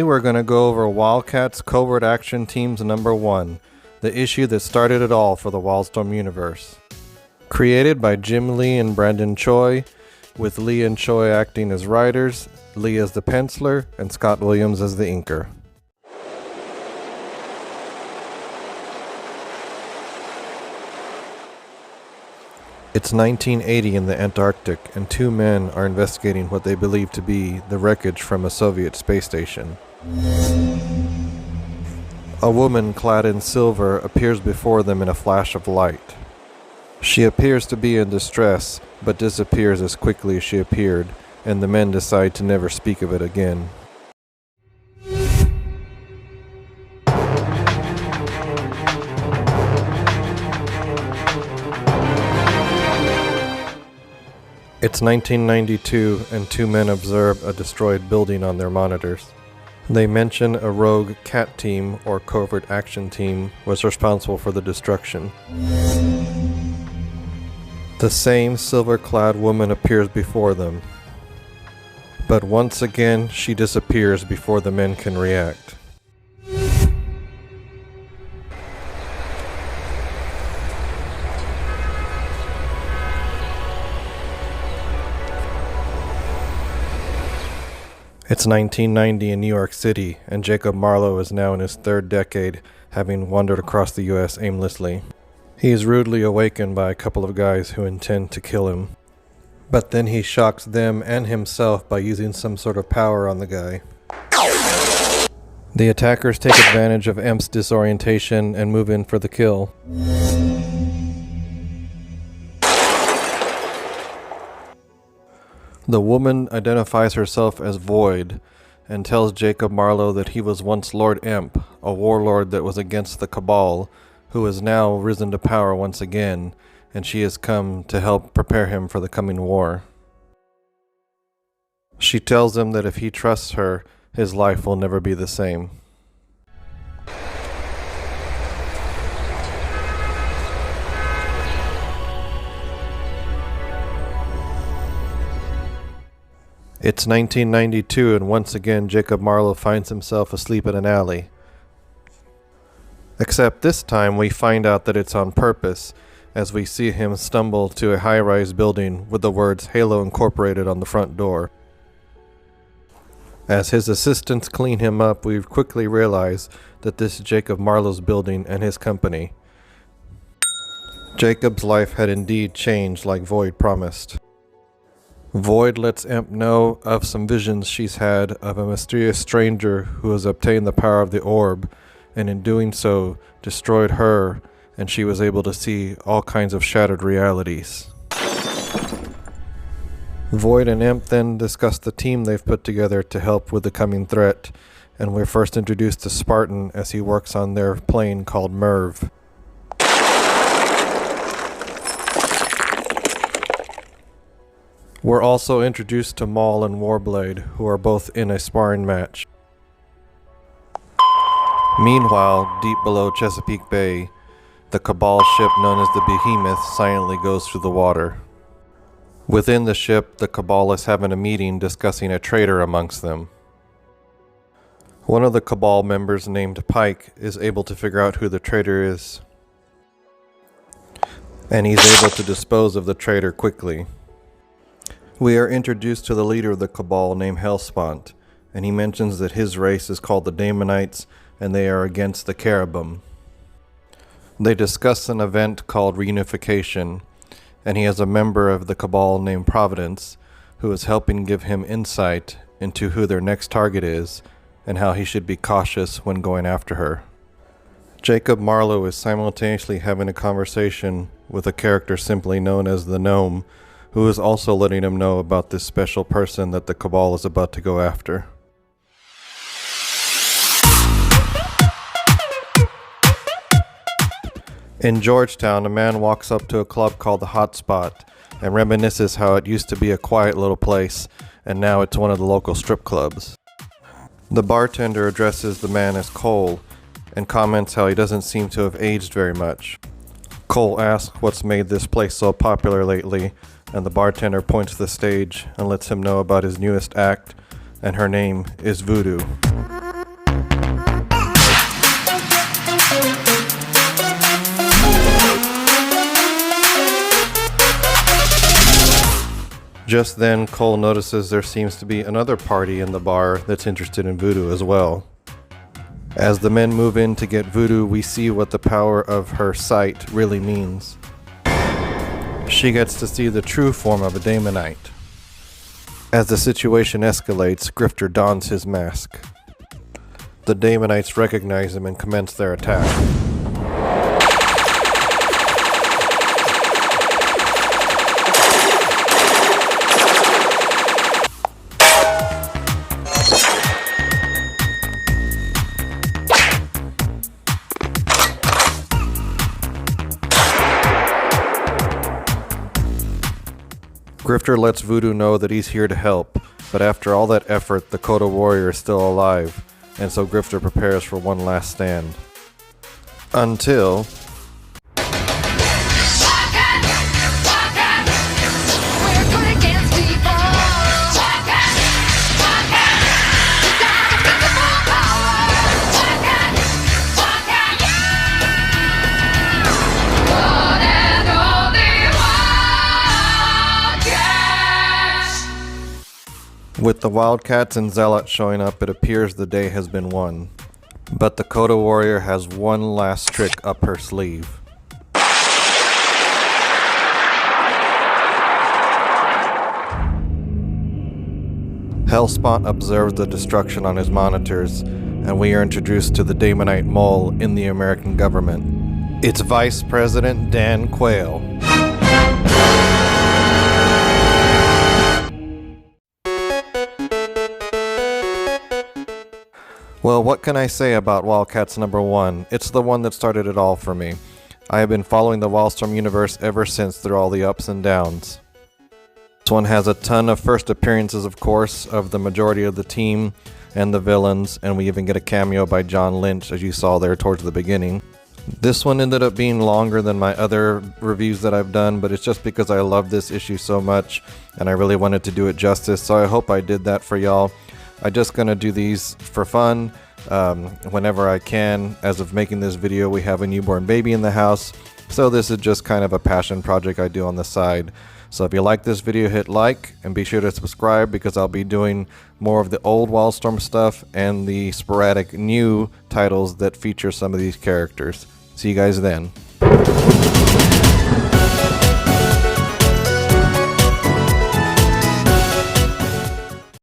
Today we're going to go over WildC.A.T.s Covert Action Teams #1, the issue that started it all for the Wildstorm universe. Created by Jim Lee and Brandon Choi, with Lee and Choi acting as writers, Lee as the penciler, and Scott Williams as the inker. It's 1980 in the Antarctic, and two men are investigating what they believe to be the wreckage from a Soviet space station. A woman clad in silver appears before them in a flash of light. She appears to be in distress, but disappears as quickly as she appeared, and the men decide to never speak of it again. It's 1992, and two men observe a destroyed building on their monitors. They mention a rogue CAT team, or Covert Action Team, was responsible for the destruction. The same silver-clad woman appears before them, but once again she disappears before the men can react. It's 1990 in New York City, and Jacob Marlowe is now in his third decade, having wandered across the U.S. aimlessly. He is rudely awakened by a couple of guys who intend to kill him. But then he shocks them and himself by using some sort of power on the guy. The attackers take advantage of Emp's disorientation and move in for the kill. The woman identifies herself as Void and tells Jacob Marlowe that he was once Lord Emp, a warlord that was against the Cabal, who has now risen to power once again, and she has come to help prepare him for the coming war. She tells him that if he trusts her, his life will never be the same. It's 1992, and once again Jacob Marlowe finds himself asleep in an alley. Except this time we find out that it's on purpose, as we see him stumble to a high-rise building with the words Halo Incorporated on the front door. As his assistants clean him up, we quickly realize that this is Jacob Marlowe's building and his company. Jacob's life had indeed changed like Void promised. Void lets Emp know of some visions she's had of a mysterious stranger who has obtained the power of the orb, and in doing so destroyed her, and she was able to see all kinds of shattered realities. Void and Emp then discuss the team they've put together to help with the coming threat, and we're first introduced to Spartan as he works on their plane called Merv. We're also introduced to Maul and Warblade, who are both in a sparring match. Meanwhile, deep below Chesapeake Bay, the Cabal ship known as the Behemoth silently goes through the water. Within the ship, the Cabal is having a meeting discussing a traitor amongst them. One of the Cabal members named Pike is able to figure out who the traitor is, and he's able to dispose of the traitor quickly. We are introduced to the leader of the Cabal named Hellspawn, and he mentions that his race is called the Daemonites, and they are against the Cherubim. They discuss an event called Reunification, and he has a member of the Cabal named Providence, who is helping give him insight into who their next target is, and how he should be cautious when going after her. Jacob Marlowe is simultaneously having a conversation with a character simply known as the Gnome, who is also letting him know about this special person that the Cabal is about to go after. In Georgetown, a man walks up to a club called the Hot Spot and reminisces how it used to be a quiet little place, and now it's one of the local strip clubs. The bartender addresses the man as Cole and comments how he doesn't seem to have aged very much. Cole asks what's made this place so popular lately, and the bartender points to the stage and lets him know about his newest act, and her name is Voodoo. Just then, Cole notices there seems to be another party in the bar that's interested in voodoo as well. As the men move in to get voodoo, we see what the power of her sight really means. She gets to see the true form of a Daemonite. As the situation escalates, Grifter dons his mask. The Daemonites recognize him and commence their attack. Grifter lets Voodoo know that he's here to help, but after all that effort, the Coda warrior is still alive, and so Grifter prepares for one last stand. Until... With the Wildcats and Zealots showing up, it appears the day has been won. But the Coda warrior has one last trick up her sleeve. Hellspawn observes the destruction on his monitors, and we are introduced to the Daemonite mole in the American government. It's Vice President Dan Quayle. Well, what can I say about Wildcats #1? It's the one that started it all for me. I have been following the Wildstorm universe ever since through all the ups and downs. This one has a ton of first appearances, of course, of the majority of the team and the villains, and we even get a cameo by John Lynch, as you saw there towards the beginning. This one ended up being longer than my other reviews that I've done, but it's just because I love this issue so much, and I really wanted to do it justice, so I hope I did that for y'all. I'm just gonna do these for fun whenever I can. As of making this video, we have a newborn baby in the house, so this is just kind of a passion project I do on the side. So if you like this video, hit like and be sure to subscribe, because I'll be doing more of the old Wildstorm stuff and the sporadic new titles that feature some of these characters. See you guys then.